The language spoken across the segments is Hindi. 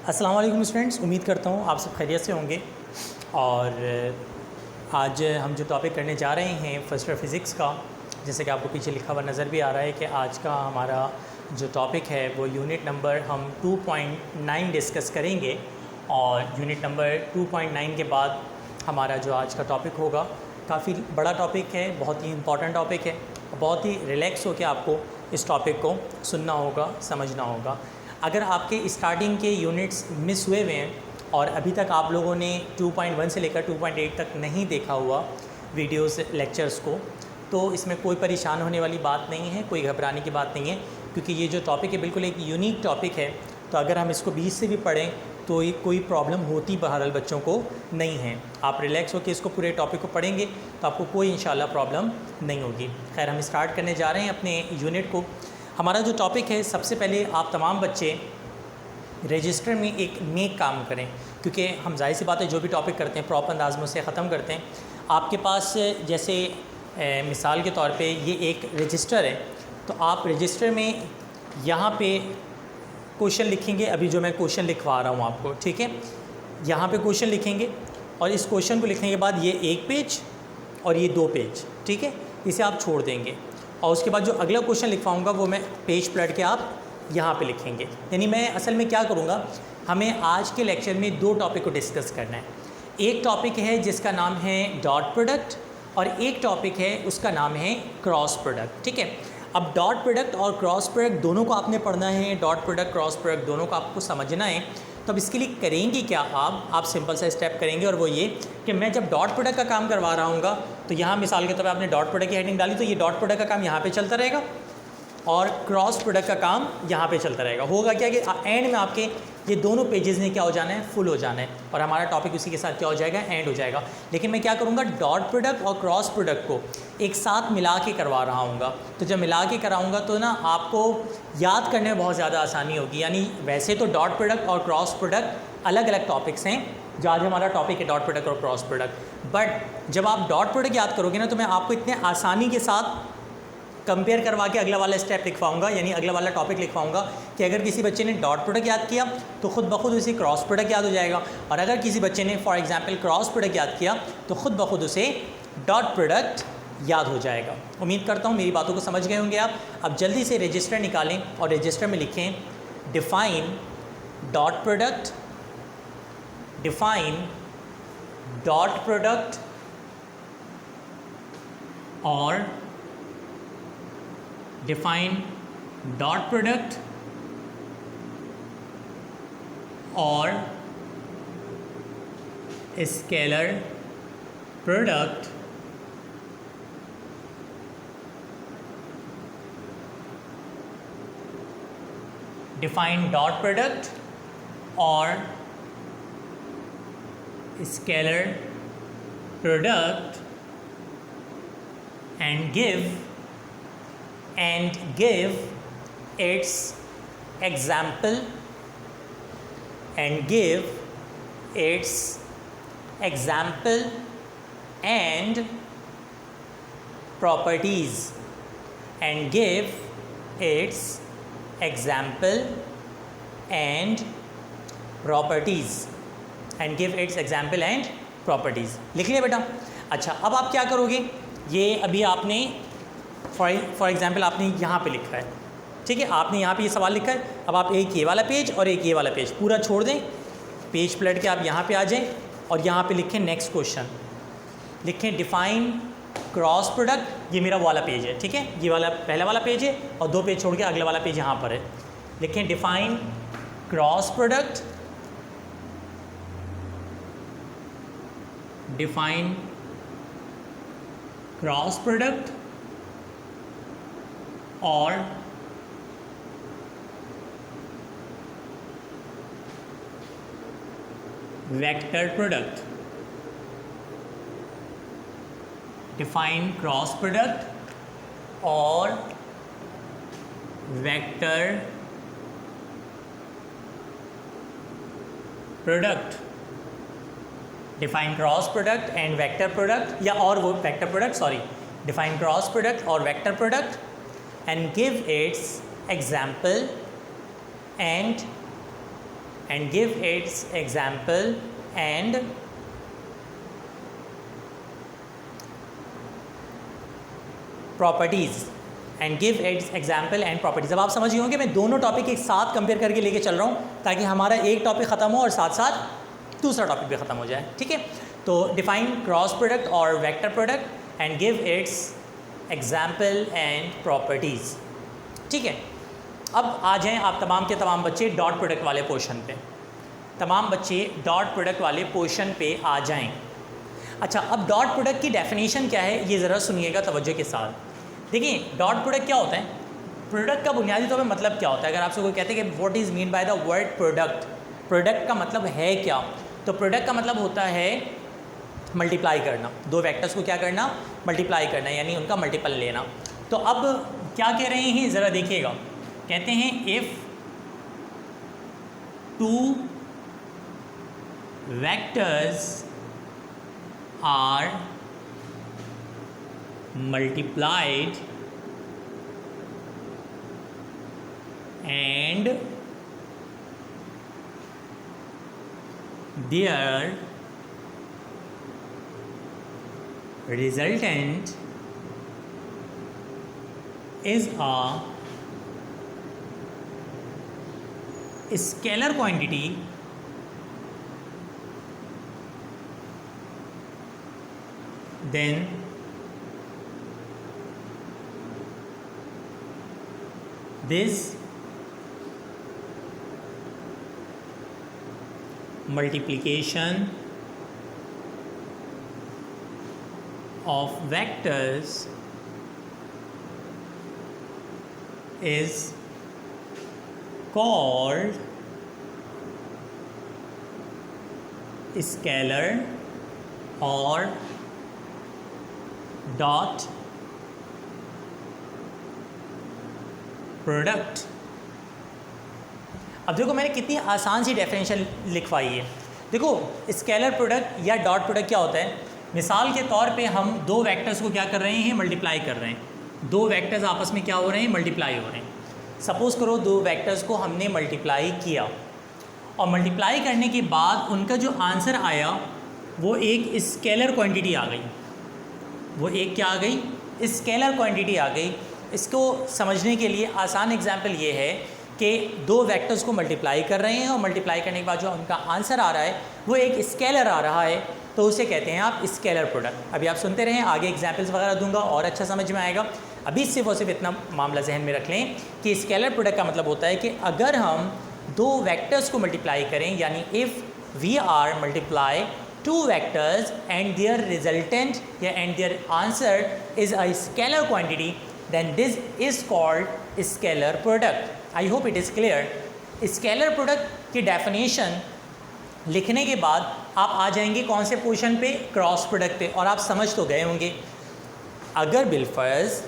अस्सलाम वालेकुम स्टूडेंट्स, उम्मीद करता हूँ आप सब खैरियत से होंगे। और आज हम जो टॉपिक करने जा रहे हैं फर्स्ट ईयर फ़िज़िक्स का, जैसे कि आपको पीछे लिखा हुआ नज़र भी आ रहा है कि आज का हमारा जो टॉपिक है वो यूनिट नंबर हम 2.9 डिस्कस करेंगे। और यूनिट नंबर 2.9 के बाद हमारा जो आज का टॉपिक होगा काफ़ी बड़ा टॉपिक है, बहुत ही इम्पॉर्टेंट टॉपिक है। बहुत ही रिलैक्स होकर आपको इस टॉपिक को सुनना होगा, समझना होगा। अगर आपके स्टार्टिंग के यूनिट्स मिस हुए हुए हैं और अभी तक आप लोगों ने 2.1 से लेकर 2.8 तक नहीं देखा हुआ वीडियोस लेक्चर्स को, तो इसमें कोई परेशान होने वाली बात नहीं है, कोई घबराने की बात नहीं है, क्योंकि ये जो टॉपिक है बिल्कुल एक यूनिक टॉपिक है। तो अगर हम इसको 20 से भी पढ़ें तो ये कोई प्रॉब्लम होती बहरहाल बच्चों को नहीं है। आप रिलैक्स होकर इसको पूरे टॉपिक को पढ़ेंगे तो आपको कोई इंशाल्लाह प्रॉब्लम नहीं होगी। खैर, हम स्टार्ट करने जा रहे हैं अपने यूनिट को। हमारा जो टॉपिक है, सबसे पहले आप तमाम बच्चे रजिस्टर में एक नेक काम करें, क्योंकि हम जाहिर सी बात है जो भी टॉपिक करते हैं प्रॉपर अंदाज में उसे ख़त्म करते हैं। आपके पास जैसे मिसाल के तौर पे ये एक रजिस्टर है, तो आप रजिस्टर में यहाँ पे क्वेश्चन लिखेंगे। अभी जो मैं क्वेश्चन लिखवा रहा हूँ आपको, ठीक है, यहाँ पे क्वेश्चन लिखेंगे और इस क्वेश्चन को लिखने के बाद ये एक पेज और ये 2 पेज, ठीक है, इसे आप छोड़ देंगे। और उसके बाद जो अगला क्वेश्चन लिखवाऊँगा वो मैं पेज पलट के आप यहाँ पे लिखेंगे। यानी मैं असल में क्या करूँगा, हमें आज के लेक्चर में 2 टॉपिक को डिस्कस करना है। एक टॉपिक है जिसका नाम है डॉट प्रोडक्ट और एक टॉपिक है उसका नाम है क्रॉस प्रोडक्ट, ठीक है। अब डॉट प्रोडक्ट और क्रॉस प्रोडक्ट दोनों को आपने पढ़ना है, डॉट प्रोडक्ट क्रॉस प्रोडक्ट दोनों को आपको समझना है। तो अब इसके लिए करेंगे क्या, आप सिंपल सा स्टेप करेंगे, और वो ये कि मैं जब डॉट प्रोडक्ट का काम करवा रहा हूँगा तो यहाँ मिसाल के तौर पर आपने डॉट प्रोडक्ट की हेडिंग डाली, तो ये डॉट प्रोडक्ट का काम यहाँ पे चलता रहेगा और क्रॉस प्रोडक्ट का काम यहाँ पे चलता रहेगा। होगा क्या कि एंड में आपके ये दोनों पेजेस ने क्या हो जाना है, फुल हो जाना है, और हमारा टॉपिक उसी के साथ क्या हो जाएगा, एंड हो जाएगा। लेकिन मैं क्या करूँगा, डॉट प्रोडक्ट और क्रॉस प्रोडक्ट को एक साथ मिला के करवा रहा हूँगा। तो जब मिला के कराऊँगा तो ना आपको याद करने में बहुत ज़्यादा आसानी होगी। यानी वैसे तो डॉट प्रोडक्ट और क्रॉस प्रोडक्ट अलग अलग टॉपिक्स हैं, जो आज हमारा टॉपिक है डॉट प्रोडक्ट और क्रॉस प्रोडक्ट, बट जब आप डॉट प्रोडक्ट याद करोगे ना तो मैं आपको इतने आसानी के साथ कंपेयर करवा के अगला वाला स्टेप लिखवाऊंगा, यानी अगला वाला टॉपिक लिखवाऊंगा कि अगर किसी बच्चे ने डॉट प्रोडक्ट याद किया तो खुद ब खुद उसे क्रॉस प्रोडक्ट याद हो जाएगा, और अगर किसी बच्चे ने फॉर एग्जांपल क्रॉस प्रोडक्ट याद किया तो खुद ब खुद उसे डॉट प्रोडक्ट याद हो जाएगा। उम्मीद करता हूँ मेरी बातों को समझ गए होंगे आप। अब जल्दी से रजिस्टर निकालें और रजिस्टर में लिखें define dot product, define dot product और define dot product और scalar product define dot product और scalar product and give its example and give its example and properties and give its example and properties and give its example and properties। लिख लिया बेटा। अच्छा, अब आप क्या करोगे, ये अभी आपने फॉर एग्ज़ाम्पल आपने यहाँ पे लिखा है, ठीक है, आपने यहाँ पे ये सवाल लिखा है। अब आप एक ये वाला पेज और एक ये वाला पेज पूरा छोड़ दें, पेज पलट के आप यहाँ पे आ जाएं और यहाँ पे लिखें नेक्स्ट क्वेश्चन, लिखें डिफ़ाइन क्रॉस प्रोडक्ट। ये मेरा वाला पेज है, ठीक है, ये वाला पहला वाला पेज है और 2 पेज छोड़ के अगला वाला पेज यहाँ पर है। लिखें define cross product, define cross product और vector product. Define cross product और vector product. Define cross product and vector product, या और वो vector product, sorry, define cross product और vector product and give its example and and give its example and properties and give its example and properties। अब आप समझ गए होंगे मैं दोनों टॉपिक एक साथ कंपेयर करके लेके चल रहा हूँ ताकि हमारा एक टॉपिक ख़त्म हो और साथ साथ दूसरा टॉपिक भी ख़त्म हो जाए, ठीक है। तो डिफाइन क्रॉस प्रोडक्ट और vector product and give its example and properties, ठीक है। अब आ जाएं आप तमाम के तमाम बच्चे डॉट प्रोडक्ट वाले पोर्शन पे, तमाम बच्चे डॉट प्रोडक्ट वाले पोर्शन पे आ जाएं। अच्छा, अब डॉट प्रोडक्ट की डेफिनेशन क्या है ये ज़रा सुनिएगा तवज्जो के साथ। देखिए डॉट प्रोडक्ट क्या होता है, प्रोडक्ट का बुनियादी तौर पे मतलब क्या होता है। अगर आपसे कोई कहते हैं कि what is mean by the word product, product का मतलब है क्या, तो प्रोडक्ट का मतलब होता है मल्टीप्लाई करना, दो वेक्टर्स को क्या करना, मल्टीप्लाई करना, यानी उनका मल्टीपल लेना। तो अब क्या कह रहे हैं ज़रा देखिएगा, कहते हैं if two vectors are multiplied and their resultant is a scalar quantity, then this multiplication of vectors is called scalar or dot product. अब देखो मैंने कितनी आसान सी डेफिनेशन लिखवाई है। देखो स्केलर प्रोडक्ट या डॉट प्रोडक्ट क्या होता है, मिसाल के तौर पे हम दो वेक्टर्स को क्या कर रहे हैं, मल्टीप्लाई कर रहे हैं। दो वेक्टर्स आपस में क्या हो रहे हैं, मल्टीप्लाई हो रहे हैं। सपोज़ करो दो वेक्टर्स को हमने मल्टीप्लाई किया और मल्टीप्लाई करने के बाद उनका जो आंसर आया वो एक स्केलर क्वांटिटी आ गई, वो एक क्या आ गई, स्केलर क्वांटिटी आ गई। इसको समझने के लिए आसान एग्जांपल ये है कि दो वेक्टर्स को मल्टीप्लाई कर रहे हैं और मल्टीप्लाई करने के बाद जो उनका आंसर आ रहा है वो एक स्केलर आ रहा है, तो उसे कहते हैं आप स्केलर प्रोडक्ट। अभी आप सुनते रहें, आगे एग्जांपल्स वगैरह दूंगा और अच्छा समझ में आएगा। अभी सिर्फ और सिर्फ इतना मामला जहन में रख लें कि स्केलर प्रोडक्ट का मतलब होता है कि अगर हम दो वेक्टर्स को मल्टीप्लाई करें, यानी if we are multiply two vectors and their resultant या and their answer is a scalar quantity, then this is called scalar product. I hope it is clear. Scalar product की definition लिखने के बाद आप आ जाएंगे कौन से पोर्शन पे, क्रॉस प्रोडक्ट पे। और आप समझ तो गए होंगे, अगर बिलफर्ज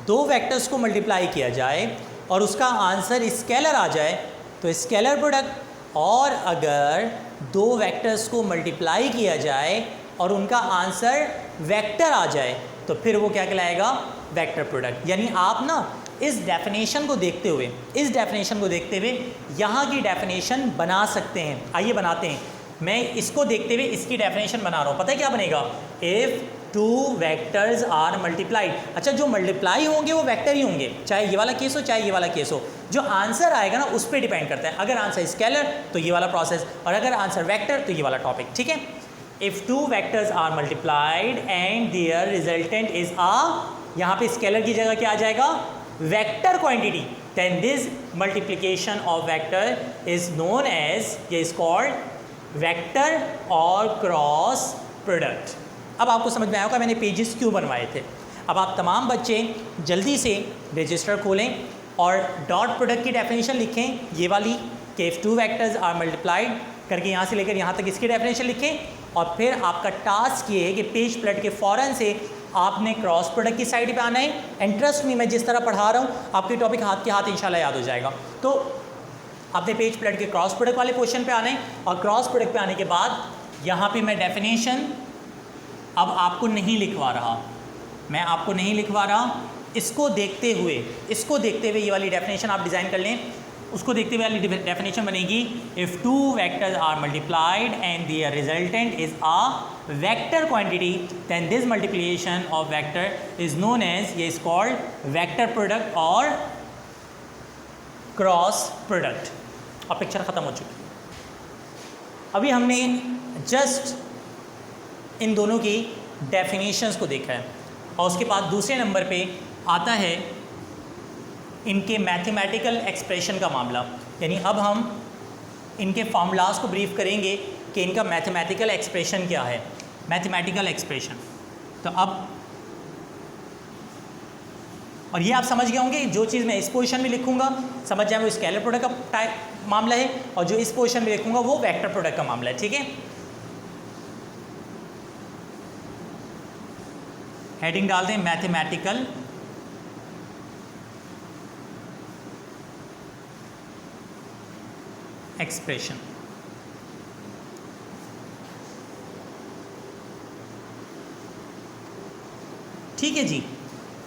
दो वेक्टर्स को मल्टीप्लाई किया जाए और उसका आंसर स्केलर आ जाए तो स्केलर प्रोडक्ट, और अगर दो वेक्टर्स को मल्टीप्लाई किया जाए और उनका आंसर वेक्टर आ जाए तो फिर वो क्या कहलाएगा, वेक्टर प्रोडक्ट। यानी आप ना इस डेफिनेशन को देखते हुए, यहाँ की डेफिनेशन बना सकते हैं। आइए बनाते हैं। मैं इसको देखते हुए इसकी डेफिनेशन बना रहा हूँ। पता है क्या बनेगा, if two vectors are multiplied. अच्छा, जो मल्टीप्लाई होंगे वो वेक्टर ही होंगे, चाहे ये वाला केस हो चाहे ये वाला केस हो। जो आंसर आएगा ना उस पर डिपेंड करता है। अगर आंसर स्केलर तो ये वाला प्रोसेस, और अगर आंसर वेक्टर तो ये वाला टॉपिक, ठीक है। If two vectors are multiplied and their resultant is ah, यहाँ पे स्केलर की जगह क्या आ जाएगा, vector quantity, then this multiplication of vector is known as, ये इज कॉल्ड वेक्टर और क्रॉस प्रोडक्ट। अब आपको समझ में आया होगा मैंने पेजेस क्यों बनवाए थे। अब आप तमाम बच्चे जल्दी से रजिस्टर खोलें और डॉट प्रोडक्ट की डेफिनेशन लिखें, ये वाली कि if two vectors are multiplied करके यहाँ से लेकर यहाँ तक इसकी डेफिनेशन लिखें। और फिर आपका टास्क ये है कि पेज पलट के फ़ौरन से आपने क्रॉस प्रोडक्ट की साइड पे आना है। एंड ट्रस्ट मी, मैं जिस तरह पढ़ा रहा हूँ आपके टॉपिक हाथ के हाथ इंशाल्लाह याद हो जाएगा। तो आपने पेज पलट के क्रॉस प्रोडक्ट वाले क्वेश्चन पे आना है, और क्रॉस प्रोडक्ट पे आने के बाद यहाँ पे मैं डेफिनेशन अब आपको नहीं लिखवा रहा, मैं आपको नहीं लिखवा रहा। इसको देखते हुए ये वाली डेफिनेशन आप डिज़ाइन कर लें। उसको देखते हुए वाली डेफिनेशन बनेगी, if two vectors are multiplied and their resultant is a vector quantity then this multiplication of vector is known as, ये इज कॉल्ड वेक्टर प्रोडक्ट और क्रॉस प्रोडक्ट। अब पिक्चर ख़त्म हो चुकी। अभी हमने जस्ट इन दोनों की डेफिनेशंस को देखा है और उसके बाद दूसरे नंबर पे आता है इनके मैथमेटिकल एक्सप्रेशन का मामला। यानी अब हम इनके फार्मूलाज को ब्रीफ करेंगे कि इनका मैथमेटिकल एक्सप्रेशन क्या है। मैथमेटिकल एक्सप्रेशन तो अब, और ये आप समझ गए होंगे, जो चीज़ मैं इस पोजीशन में लिखूंगा समझ जाए वो स्केलर प्रोडक्ट का टाइप मामला है, और जो इस पोजीशन में लिखूंगा वो वेक्टर प्रोडक्ट का मामला है। ठीक है, हेडिंग डाल दें मैथमेटिकल एक्सप्रेशन। ठीक है जी,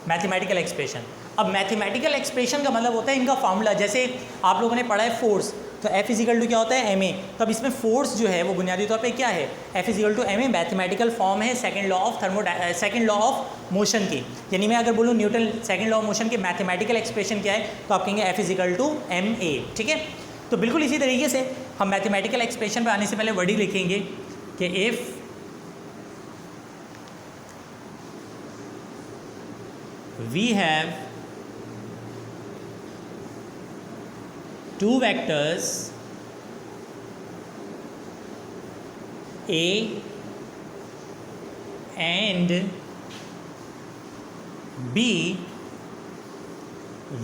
मैथमेटिकल एक्सप्रेशन। अब मैथमेटिकल एक्सप्रेशन का मतलब होता है इनका फार्मूला। जैसे आप लोगों ने पढ़ा है फोर्स, तो F इजिकल टू क्या होता है ma। तो अब इसमें फोर्स जो है वो बुनियादी तौर पे क्या है, F is equal to ma, mathematical form है सेकंड लॉ ऑफ मोशन की। यानी मैं अगर बोलूँ Newton second law of motion के मैथमेटिकल एक्सप्रेशन क्या है, तो आप कहेंगे F इजिकल टू ma। ठीक है, तो बिल्कुल इसी तरीके से हम मैथमेटिकल एक्सप्रेशन पे आने से पहले वर्ड ही लिखेंगे कि if we have two vectors A and B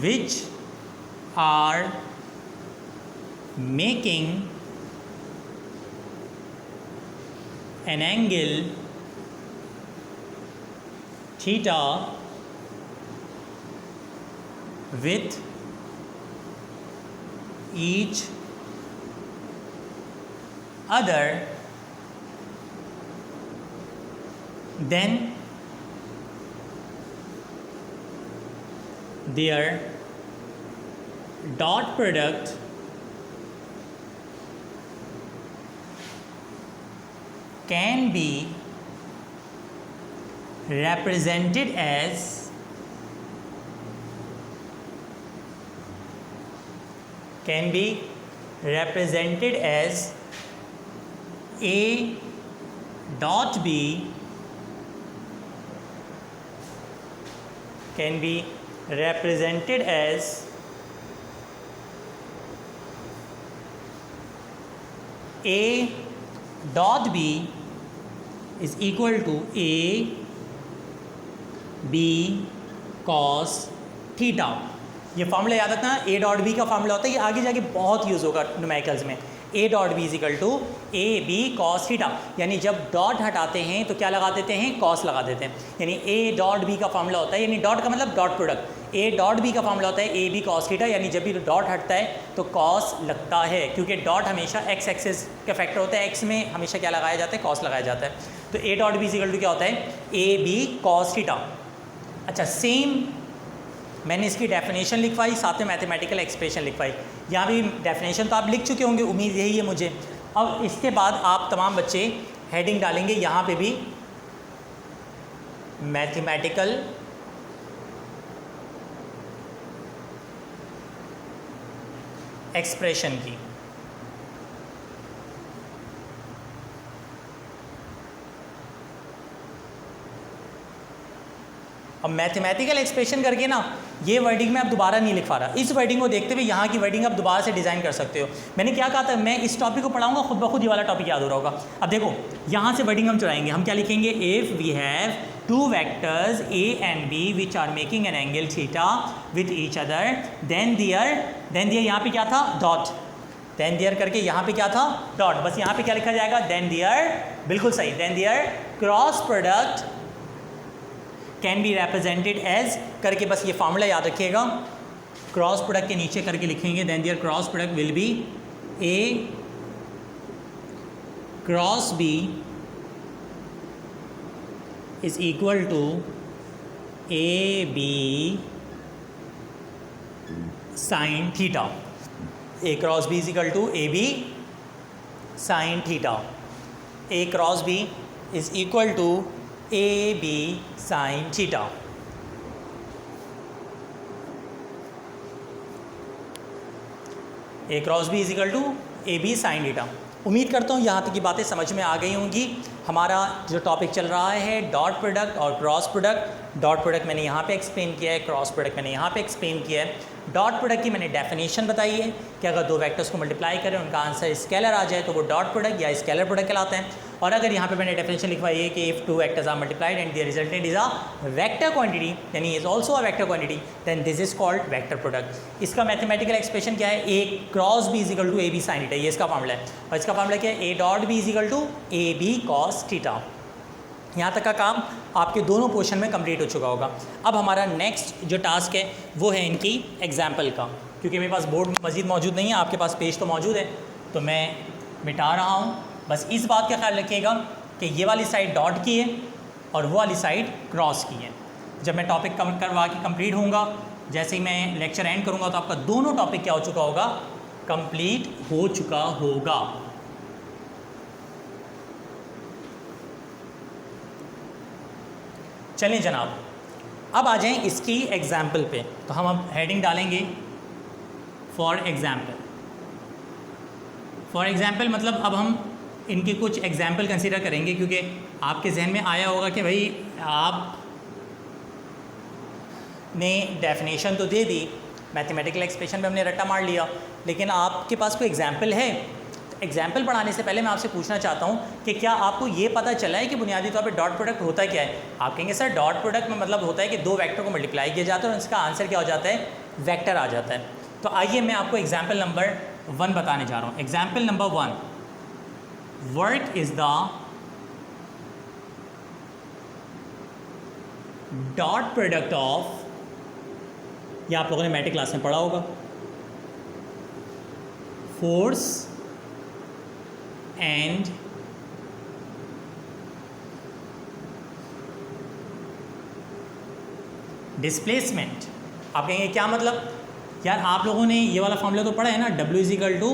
which are making an angle theta with each other, then their dot product can be represented as A dot B can be represented as A dot B is equal to A B cos theta. ये फार्मूला याद रखना, A डॉट बी का फार्मूला होता है, ये आगे जाके बहुत यूज़ होगा न्यूमेरिकल्स में। A dot B is equal to A B cos theta, यानी जब डॉट हटाते हैं तो क्या लगा देते हैं, कॉस लगा देते हैं। यानी A डॉट बी का फार्मूला होता है, यानी डॉट का मतलब dot product, A dot B का फार्मूला होता है ए बी कॉस थीटा, यानी जब भी डॉट हटता है तो कॉस लगता है, क्योंकि डॉट हमेशा एक्स एक्सिस का फैक्टर होता है, एक्स में हमेशा क्या लगाया जाता है, कॉस लगाया जाता है। तो A dot B is equal to क्या होता है, ए बी कॉस थीटा। अच्छा, सेम मैंने इसकी डेफिनेशन लिखवाई, साथ में मैथमेटिकल एक्सप्रेशन लिखवाई। यहाँ भी डेफिनेशन तो आप लिख चुके होंगे, उम्मीद यही है मुझे। अब इसके बाद आप तमाम बच्चे हेडिंग डालेंगे यहाँ पे भी मैथमेटिकल एक्सप्रेशन की। अब मैथमेटिकल एक्सप्रेशन करके ना ये वर्डिंग मैं अब दोबारा नहीं लिखवा रहा, इस वर्डिंग को देखते हुए यहाँ की वर्डिंग आप दोबारा से डिज़ाइन कर सकते हो। मैंने क्या कहा था, मैं इस टॉपिक को पढ़ाऊंगा, खुद ब खुद ये वाला टॉपिक याद हो रहा होगा। अब देखो यहाँ से वर्डिंग हम चुराएंगे, हम क्या लिखेंगे, if we have two vectors A and B which are making an angle theta with each other, then their यहाँ पे क्या था, डॉट, देन दियर करके यहाँ पे क्या था, डॉट। बस यहाँ पे क्या लिखा जाएगा, देन दियर, बिल्कुल सही, then their cross product can be represented as करके, बस ये फार्मूला याद रखिएगा, क्रॉस प्रोडक्ट के नीचे करके लिखेंगे, then their cross product will be A cross B is equal to A B sine theta. A cross B is equal to A B sine theta, A cross B is equal to A B sine theta. A cross B is equal to A B sine theta. उम्मीद करता हूँ यहाँ तक की बातें समझ में आ गई होंगी। हमारा जो टॉपिक चल रहा है डॉट प्रोडक्ट और क्रॉस प्रोडक्ट। डॉट प्रोडक्ट मैंने यहाँ पे एक्सप्लेन किया है, क्रॉस प्रोडक्ट मैंने यहाँ पे एक्सप्लेन किया है। डॉट प्रोडक्ट की मैंने डेफिनेशन बताई है कि अगर दो वेक्टर्स को मल्टीप्लाई करें उनका आंसर स्केलर आ जाए तो वो डॉट प्रोडक्ट या स्केलर प्रोडक्ट कहलाते हैं। और अगर यहाँ पे मैंने डेफिनेशन लिखवाई है कि if two vectors are multiplied and the resultant is a vector quantity यानी is also a vector quantity then this is called vector product. इसका मैथमेटिकल एक्सप्रेशन क्या है, A cross B is equal to A B sine theta, ये इसका फार्मूला है। और इसका फार्मूला क्या है, A dot B is equal to A B cos theta. यहाँ तक का काम आपके दोनों पोर्शन में कंप्लीट हो चुका होगा। अब हमारा नेक्स्ट जो टास्क है वो है इनकी एग्जाम्पल का। क्योंकि मेरे पास बोर्ड मज़ीद मौजूद नहीं है, आपके पास पेज तो मौजूद है, तो मैं मिटा रहा हूँ। बस इस बात का ख्याल रखिएगा कि ये वाली साइड डॉट की है और वो वाली साइड क्रॉस की है। जब मैं टॉपिक करवा के कंप्लीट होऊंगा, जैसे ही मैं लेक्चर एंड करूँगा तो आपका दोनों टॉपिक क्या हो चुका होगा, कंप्लीट हो चुका होगा। चलिए जनाब, अब आ जाएं इसकी एग्जाम्पल पे। तो हम अब हेडिंग डालेंगे फॉर एग्जाम्पल। फॉर एग्जाम्पल मतलब अब हम इनके कुछ एग्जाम्पल कंसीडर करेंगे, क्योंकि आपके जहन में आया होगा कि भाई आप ने डेफिनेशन तो दे दी, मैथमेटिकल एक्सप्रेशन पे हमने रट्टा मार लिया, लेकिन आपके पास कोई एग्जाम्पल है। एग्जाम्पल पढ़ाने से पहले मैं आपसे पूछना चाहता हूँ कि क्या आपको ये पता चला है कि बुनियादी तौर पे डॉट प्रोडक्ट होता क्या है। आप कहेंगे सर डॉट प्रोडक्ट में मतलब होता है कि दो वेक्टर को मल्टीप्लाई किया जाता है और इसका आंसर क्या हो जाता है, वेक्टर आ जाता है। तो आइए मैं आपको एग्जाम्पल नंबर 1 बताने जा रहा हूँ। Example number 1, work is the dot product of, या आप लोगों ने मैट्रिक क्लास में पढ़ा होगा, फोर्स एंड डिस्प्लेसमेंट। आप कहेंगे क्या मतलब, यार आप लोगों ने ये वाला फॉर्मूला तो पढ़ा है ना, W is equal to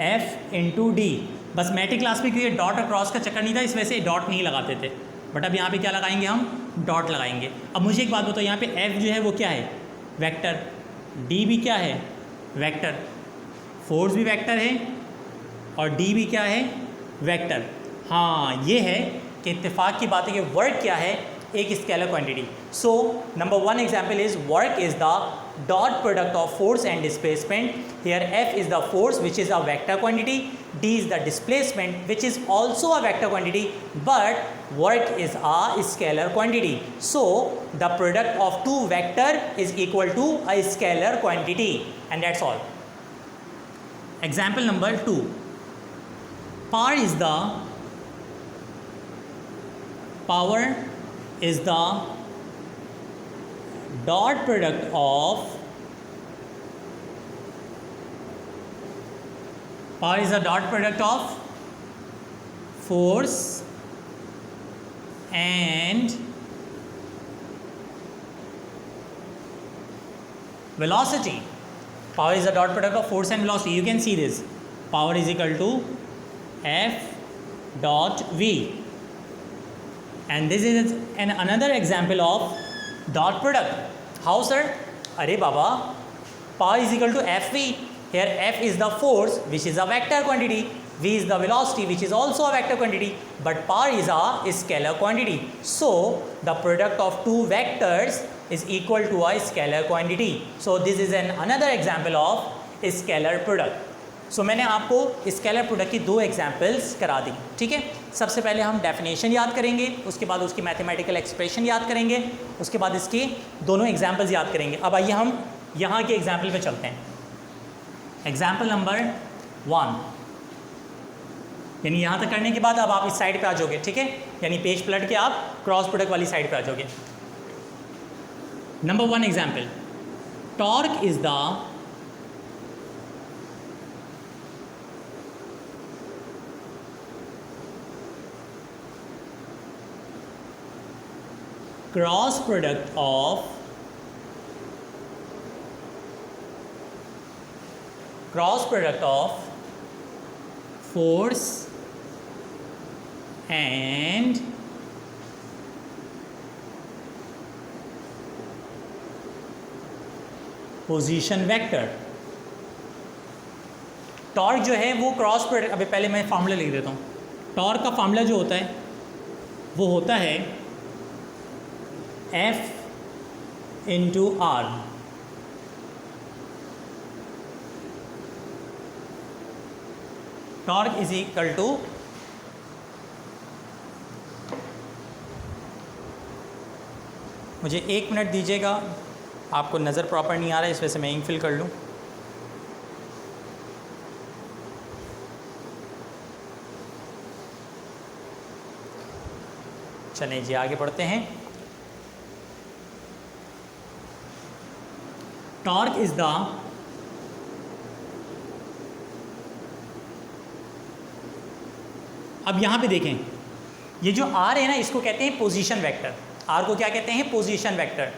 F into D. बस मैट्रिक क्लास में क्योंकि डॉट और क्रॉस का चक्कर नहीं था, इस वजह से डॉट नहीं लगाते थे, बट अब यहाँ पे क्या लगाएंगे, हम डॉट लगाएंगे। अब मुझे एक बात बताओ, यहाँ पे F जो है वो क्या है, वेक्टर, D भी क्या है, वेक्टर, फोर्स भी वेक्टर है और D भी क्या है, वेक्टर। हाँ, ये है कि इत्तेफाक की बात है कि वर्क क्या है, एक scalar quantity. So number 1 example is work is the dot product of force and displacement. Here F is the force which is a vector quantity, D is the displacement which is also a vector quantity, but work is a scalar quantity. So the product of two vector is equal to a scalar quantity, and that's all. Example number 2, power is the dot product of, power is the dot product of force and velocity. Power is the dot product of force and velocity. You can see this. Power is equal to F dot V. And this is another example of dot product. How sir? अरे बाबा, power is equal to Fv. Here F is the force which is a vector quantity, V is the velocity which is also a vector quantity, but power is a scalar quantity. So the product of two vectors is equal to a scalar quantity. So this is another example of scalar product. सो मैंने आपको स्केलर प्रोडक्ट की 2 एग्जाम्पल्स करा दी, ठीक है। सबसे पहले हम डेफिनेशन याद करेंगे, उसके बाद उसकी मैथमेटिकल एक्सप्रेशन याद करेंगे, उसके बाद इसकी दोनों एग्जाम्पल्स याद करेंगे। अब आइए हम यहाँ के एग्जाम्पल पे चलते हैं। एग्जाम्पल नंबर 1, यानी यहाँ तक करने के बाद अब आप इस साइड पे आ जाओगे, ठीक है, यानी पेज पलट के आप क्रॉस प्रोडक्ट वाली साइड पे आ जाओगे। Number 1 example, torque is the cross product of cross product of force and position vector. Torque जो है वो क्रॉस प्रोडक्ट, अभी पहले मैं फार्मूला लिख देता हूँ। टॉर्क का फार्मूला जो होता है वो होता है F into R. Torque is equal to मुझे 1 मिनट दीजिएगा, आपको नज़र प्रॉपर नहीं आ रहा है, इस वजह से मैं इंक फिल कर लूँ। चलें जी आगे बढ़ते हैं। टॉर्क इज द अब यहाँ पे देखें, ये जो आर है ना, इसको कहते हैं पोजीशन वेक्टर। आर को क्या कहते हैं? Position vector.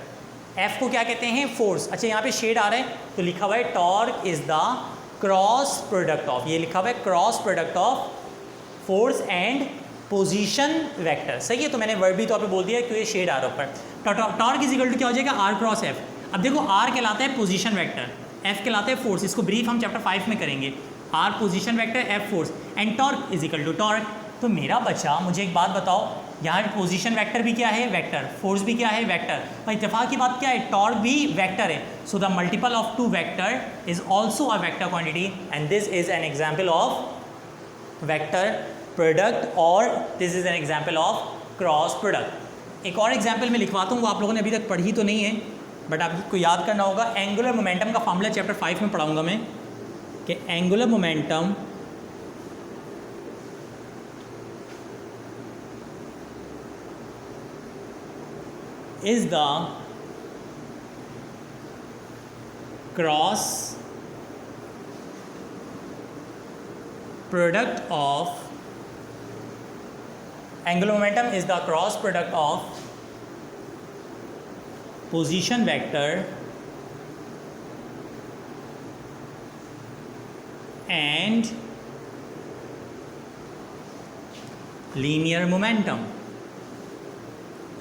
एफ को क्या कहते हैं? फोर्स। अच्छा, यहाँ पे शेड आ रहा है तो लिखा हुआ है torque is the cross product of, ये लिखा हुआ है cross product of force and position vector. सही है, तो मैंने वर्ड भी तौर पे बोल दिया क्योंकि शेड आ रहा है ऊपर। टॉर्क इज इक्वल टू क्या हो जाएगा? R cross F. अब देखो, आर कहलाता है पोजीशन वेक्टर, एफ कहलाता है फोर्स। इसको ब्रीफ हम चैप्टर 5 में करेंगे। R position vector, F force, and torque is equal to torque. तो मेरा बच्चा मुझे एक बात बताओ, यहाँ पोजीशन वेक्टर भी क्या है? वेक्टर। फोर्स भी क्या है? वेक्टर। और इत्तेफाक की बात क्या है? टॉर्क भी वेक्टर है। So the multiple of two vector is also a vector quantity and this is an example of vector product और this is an example of cross product. एक और एग्जाम्पल मैं लिखवाता हूँ, वो आप लोगों ने अभी तक पढ़ी तो नहीं है बट आपको याद करना होगा। एंगुलर मोमेंटम का फॉर्मूला चैप्टर 5 में पढ़ाऊंगा मैं कि angular momentum is the cross product of angular momentum is the cross product of position vector and linear momentum।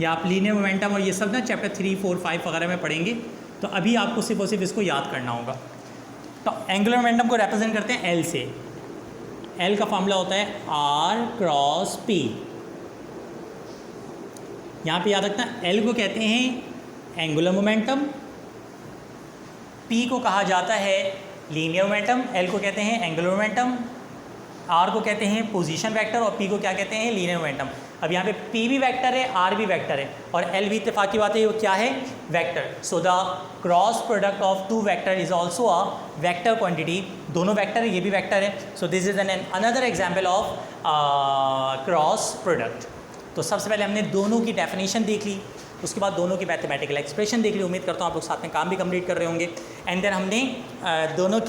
या आप लीनियर मोमेंटम और ये सब ना चैप्टर 3, 4, 5 वगैरह में पढ़ेंगे, तो अभी आपको सिर्फ और सिर्फ इसको याद करना होगा। तो एंगुलर मोमेंटम को रिप्रेजेंट करते हैं एल से। एल का फॉर्मूला होता है आर क्रॉस पी। यहाँ पे याद रखना, एल को कहते हैं एंगुलर मोमेंटम, पी को कहा जाता है लीनियर मोमेंटम, एल को कहते हैं एंगुलर मोमेंटम, आर को कहते हैं पोजीशन वेक्टर और पी को क्या कहते हैं? Linear momentum. अब यहाँ पे पी भी वेक्टर है, आर भी वेक्टर है और एल भी इत्तेफाक की बात है, वो क्या है? Vector. So the cross product of two vector is also a vector quantity. दोनों वेक्टर है, ये भी वेक्टर है। So this is an another example of cross product. तो सबसे पहले हमने दोनों की डेफिनेशन देख ली, उसके बाद दोनों की मैथमेटिकल एक्सप्रेशन देख ली। उम्मीद करता हूँ आप लोग साथ में काम भी कंप्लीट कर रहे होंगे। एंड देन हमने दोनों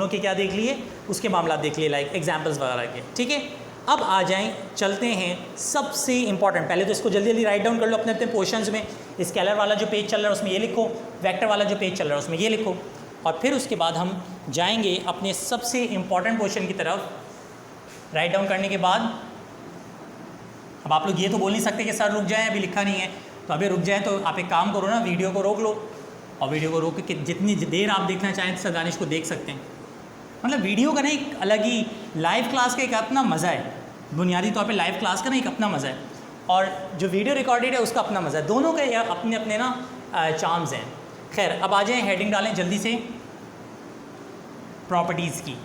के क्या देख लिए? उसके मामला देख लिए, लाइक एग्जाम्पल्स वगैरह के। ठीक है, अब आ जाएं, चलते हैं सबसे इंपॉर्टेंट। पहले तो इसको जल्दी जल्दी राइट डाउन कर लो अपने अपने पोर्शंस में। स्केलर वाला जो पेज चल रहा है उसमें ये लिखो, वेक्टर वाला जो पेज चल रहा है उसमें ये लिखो, और फिर उसके बाद हम जाएंगे अपने सबसे इंपॉर्टेंट पोर्शन की तरफ। राइट डाउन करने के बाद अब आप लोग ये तो बोल नहीं सकते कि सर रुक जाएं, अभी लिखा नहीं है। तो अभी रुक जाएं तो आप एक काम करो ना, वीडियो को रोक लो और वीडियो को रोक के जितनी देर आप देखना चाहें सर दानिश को देख सकते हैं। मतलब वीडियो का ना एक अलग ही, लाइव क्लास का एक अपना मज़ा है। बुनियादी तौर पे लाइव क्लास का ना एक अपना मज़ा है और जो वीडियो रिकॉर्डेड है उसका अपना मज़ा है। दोनों के अपने अपने ना चार्म्स हैं। खैर, अब आ जाएं, हेडिंग डालें जल्दी से प्रॉपर्टीज़ की।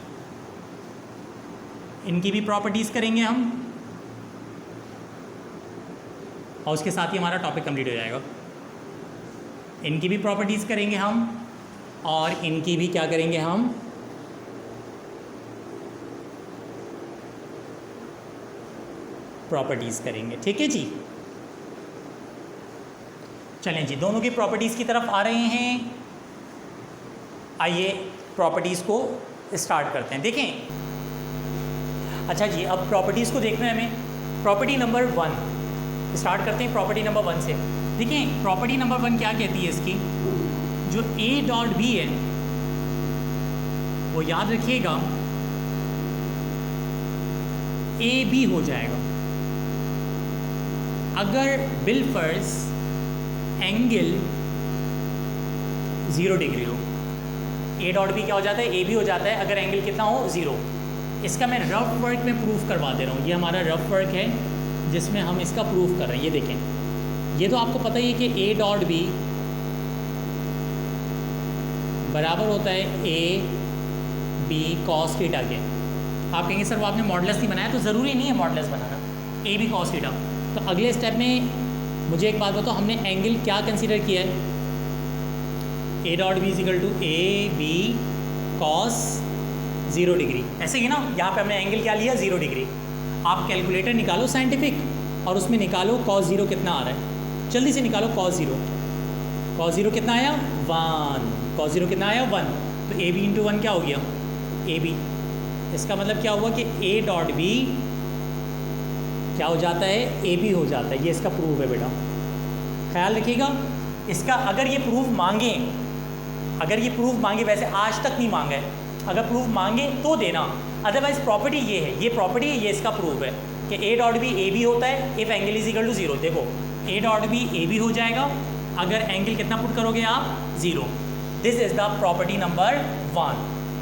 इनकी भी प्रॉपर्टीज़ करेंगे हम और उसके साथ ही हमारा टॉपिक कंप्लीट हो जाएगा। इनकी भी प्रॉपर्टीज़ करेंगे हम और इनकी भी क्या करेंगे हम, प्रॉपर्टीज़ करेंगे। ठीक है जी, चलें जी, दोनों की प्रॉपर्टीज़ की तरफ आ रहे हैं। आइए प्रॉपर्टीज़ को स्टार्ट करते हैं। देखें, अच्छा जी, अब प्रॉपर्टीज़ को देखना है हमें। प्रॉपर्टी नंबर 1 स्टार्ट करते हैं। प्रॉपर्टी नंबर 1 से देखें, प्रॉपर्टी नंबर 1 क्या कहती है इसकी, जो A डॉट B है वो याद रखिएगा ए बी हो जाएगा अगर बिलफर्स एंगल 0 डिग्री हो। ए डॉट बी क्या हो जाता है, ए बी हो जाता है अगर एंगल कितना हो 0। इसका मैं रफ वर्क में प्रूफ करवा दे रहा हूँ। ये हमारा रफ वर्क है जिसमें हम इसका प्रूफ कर रहे हैं। ये देखें, ये तो आपको पता ही है कि ए डॉट बी बराबर होता है ए बी कॉस थीटा के। आप कहेंगे सर वो आपने मॉडुलस नहीं बनाया, तो ज़रूरी नहीं है मॉडुलस बनाना, ए बी कॉस थीटा। तो अगले स्टेप में मुझे एक बात बताओ, हमने एंगल क्या कंसीडर किया है, A dot B is equal to A B cos 0 degree, ऐसे ही ना। यहाँ पे हमने एंगल क्या लिया 0 डिग्री। आप कैलकुलेटर निकालो साइंटिफिक और उसमें निकालो कॉस 0 कितना आ रहा है, जल्दी से निकालो कॉस 0। कॉस 0 कितना आया 1, कॉस 0 कितना आया 1, तो ए बी इंटू 1 क्या हो गया ए बी। इसका मतलब क्या हुआ कि ए डॉट बी क्या हो जाता है ए बी हो जाता है। ये इसका प्रूफ है बेटा, ख्याल रखिएगा इसका। अगर ये प्रूफ मांगे, अगर ये प्रूफ मांगे, वैसे आज तक नहीं मांगा है, अगर प्रूफ मांगे तो देना, अदरवाइज प्रॉपर्टी ये है, ये प्रॉपर्टी है, ये इसका प्रूफ है कि A dot B A B होता है if angle is equal to 0। देखो A dot B A B हो जाएगा अगर एंगल कितना पुट करोगे आप 0। This is the property number 1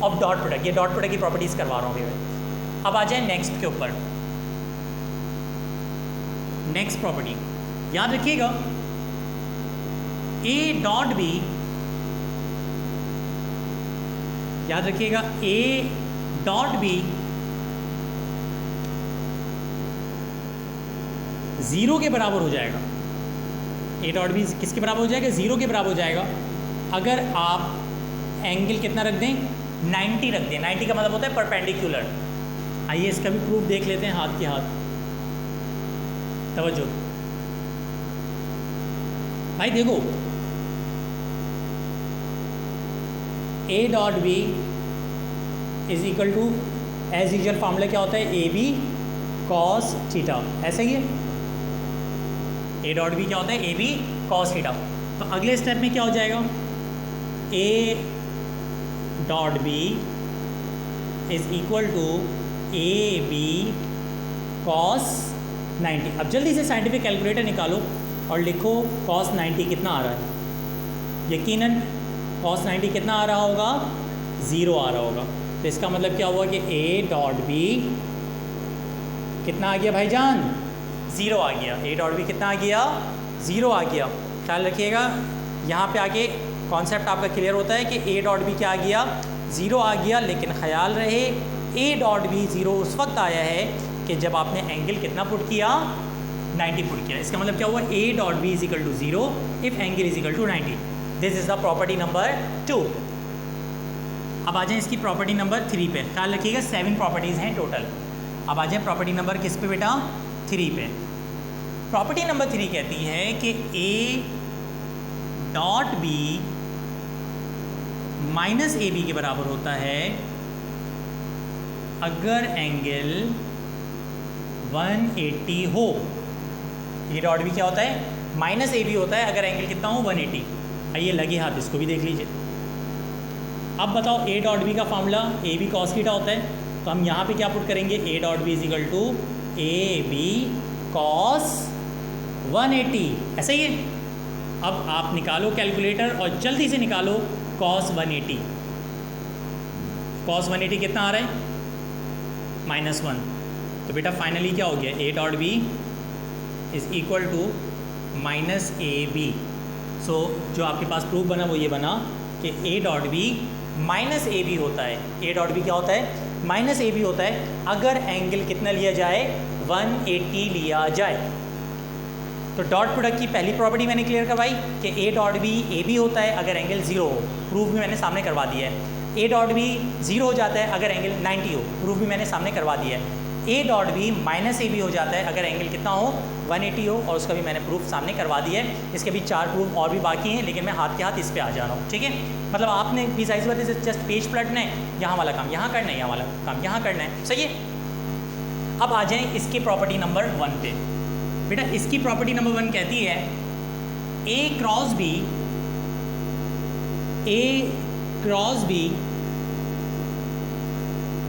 of dot product. ये डॉट प्रोडक्ट की प्रॉपर्टीज़ करवा रहा हूँ अभी। अब आ जाए नेक्स्ट के ऊपर। नेक्स्ट प्रॉपर्टी याद रखिएगा, ए डॉट बी, याद रखिएगा ए डॉट बी 0 के बराबर हो जाएगा। ए डॉट बी किसके बराबर हो जाएगा 0 के बराबर हो जाएगा अगर आप एंगल कितना रख दें 90 रख दें। 90 का मतलब होता है परपेंडिकुलर। आइए इसका भी प्रूफ देख लेते हैं हाथ के हाथ। तवज्जो भाई, देखो A dot B is equal to as usual formula क्या होता है ए बी कॉस थीटा, ऐसा ही है। ए डॉट बी क्या होता है ए बी कॉस थीटा। तो अगले स्टेप में क्या हो जाएगा A dot B is equal to A B cos 90। अब जल्दी से साइंटिफिक कैलकुलेटर निकालो और लिखो कॉस 90 कितना आ रहा है। यकीनन कॉस 90 कितना आ रहा होगा 0 आ रहा होगा। तो इसका मतलब क्या हुआ कि ए डॉट बी कितना आ गया भाईजान 0 आ गया। ए डॉट बी कितना आ गया 0 आ गया। ख्याल रखिएगा यहाँ पे आके कॉन्सेप्ट आपका क्लियर होता है कि ए डॉट बी क्या आ गया 0 आ गया। लेकिन ख्याल रहे ए डॉट बी 0 उस वक्त आया है कि जब आपने एंगल कितना पुट किया 90 पुट किया। इसका मतलब क्या हुआ A dot B is equal to 0 if angle is equal to 90। This is the property number 2। अब आ जाए इसकी प्रॉपर्टी नंबर 3 पे। ख्याल रखिएगा 7 प्रॉपर्टीज़ हैं टोटल। अब आ जाए प्रॉपर्टी नंबर किस पे बेटा 3 पे। प्रॉपर्टी नंबर 3 कहती है कि A dot B minus A B के बराबर होता है अगर एंगल 180 हो। ए डॉट बी क्या होता है माइनस ए बी होता है अगर एंगल कितना हो 180। आइए लगे हाथ इसको भी देख लीजिए। अब बताओ ए डॉट बी का formula A B cos theta होता है, तो हम यहाँ पे क्या पुट करेंगे A dot B is equal to A B cos 180, ऐसा ही है। अब आप निकालो कैलकुलेटर और जल्दी से निकालो कॉस 180। कॉस 180 कितना आ रहा है -1। तो बेटा फाइनली क्या हो गया A dot B is equal to minus A B. So जो आपके पास प्रूफ बना वो ये बना कि A dot B minus A B होता है। ए डॉट बी क्या होता है माइनस ए बी होता है अगर एंगल कितना लिया जाए 180 लिया जाए। तो डॉट प्रोडक्ट की पहली प्रॉपर्टी मैंने क्लियर करवाई कि A dot B A B होता है अगर एंगल 0 हो। प्रूफ भी मैंने सामने करवा दिया है। ए डॉट बी 0 हो जाता है अगर एंगल 90 हो। प्रूफ भी मैंने सामने करवा दिया है। A dot B minus A B हो जाता है अगर एंगल कितना हो 180 हो, और उसका भी मैंने प्रूफ सामने करवा दिया है। इसके भी 4 प्रूफ और भी बाकी हैं, लेकिन मैं हाथ के हाथ इस पे आ जा रहा हूँ, ठीक है। मतलब आपने भी साइज बात है जस्ट पेज पलटना है, यहाँ वाला काम यहाँ करना है, यहाँ वाला काम यहाँ करना है, सही है। अब आ जाएँ इसकी प्रॉपर्टी नंबर 1 पे। बेटा इसकी प्रॉपर्टी नंबर 1 कहती है ए क्रॉस बी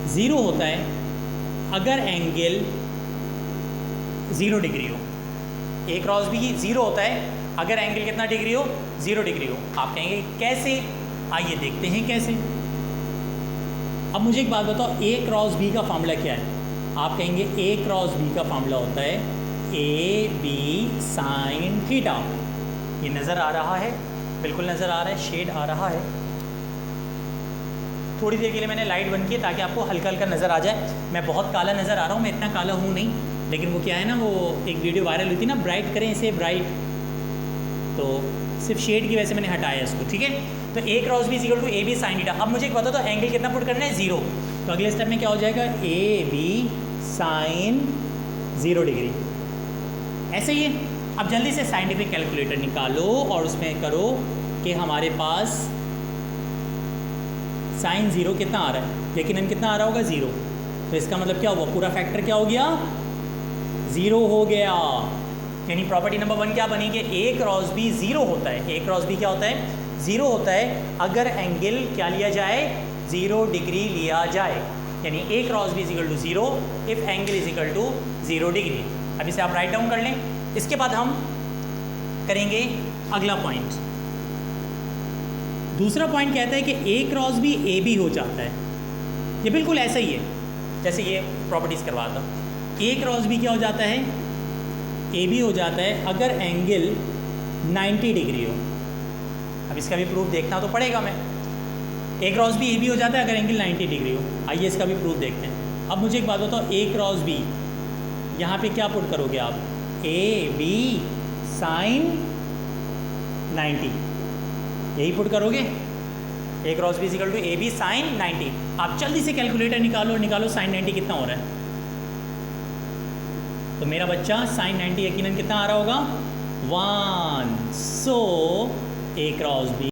ज़ीरो होता है अगर एंगल 0 डिग्री हो। ए क्रॉस बी ज़ीरो होता है अगर एंगल कितना डिग्री हो, 0 डिग्री हो। आप कहेंगे कैसे, आइए देखते हैं कैसे। अब मुझे एक बात बताओ, ए क्रॉस बी का फार्मूला क्या है? आप कहेंगे ए क्रॉस बी का फार्मूला होता है ए बी साइन थीटा। ये नज़र आ रहा है, बिल्कुल नज़र आ रहा है, शेड आ रहा है। थोड़ी देर के लिए मैंने लाइट बंद की है ताकि आपको हल्का हल्का नज़र आ जाए। मैं बहुत काला नज़र आ रहा हूँ, मैं इतना काला हूँ नहीं, लेकिन वो क्या है ना, वो एक वीडियो वायरल हुई थी ना, ब्राइट करें इसे ब्राइट, तो सिर्फ शेड की वजह से मैंने हटाया इसको, ठीक है। तो A cross B equal to A B sine theta. अब मुझे एक बता दो एंगल कितना पुट करना है, 0। तो अगले स्टेप में क्या हो जाएगा, ए बी साइन 0 डिग्री, ऐसे ही है। अब जल्दी से साइंटिफिक कैलकुलेटर निकालो और उसमें करो कि हमारे पास साइन 0 कितना आ रहा है, यकीनन कितना आ रहा होगा, 0। तो इसका मतलब क्या हुआ, पूरा फैक्टर क्या हो गया, 0 हो गया। यानी प्रॉपर्टी नंबर 1 क्या बनी कि ए क्रॉस बी 0 होता है। ए क्रॉस बी क्या होता है, 0 होता है अगर एंगल क्या लिया जाए, 0 डिग्री लिया जाए। यानी A cross B is equal to 0 if angle is equal to 0 degree. अब इसे आप राइट डाउन कर लें। इसके बाद हम करेंगे अगला पॉइंट। दूसरा पॉइंट कहता है कि ए क्रॉस बी ए बी हो जाता है। ये बिल्कुल ऐसा ही है जैसे ये प्रॉपर्टीज़ करवाता। ए क्रॉस बी क्या हो जाता है, ए बी हो जाता है अगर एंगल 90 डिग्री हो। अब इसका भी प्रूफ देखना तो पड़ेगा। मैं ए क्रॉस बी ए बी हो जाता है अगर एंगल 90 डिग्री हो। आइए इसका भी प्रूफ देखते हैं। अब मुझे एक बात बताओ, ए क्रॉस बी यहाँ पे क्या पुट करोगे आप, ए बी साइन 90, यही पुट करोगे। A cross B equal to A B sine 90। आप जल्दी से कैलकुलेटर निकालो और निकालो साइन 90 कितना हो रहा है। तो मेरा बच्चा साइन 90 यकीनन कितना आ रहा होगा, 1। सो ए क्रॉस बी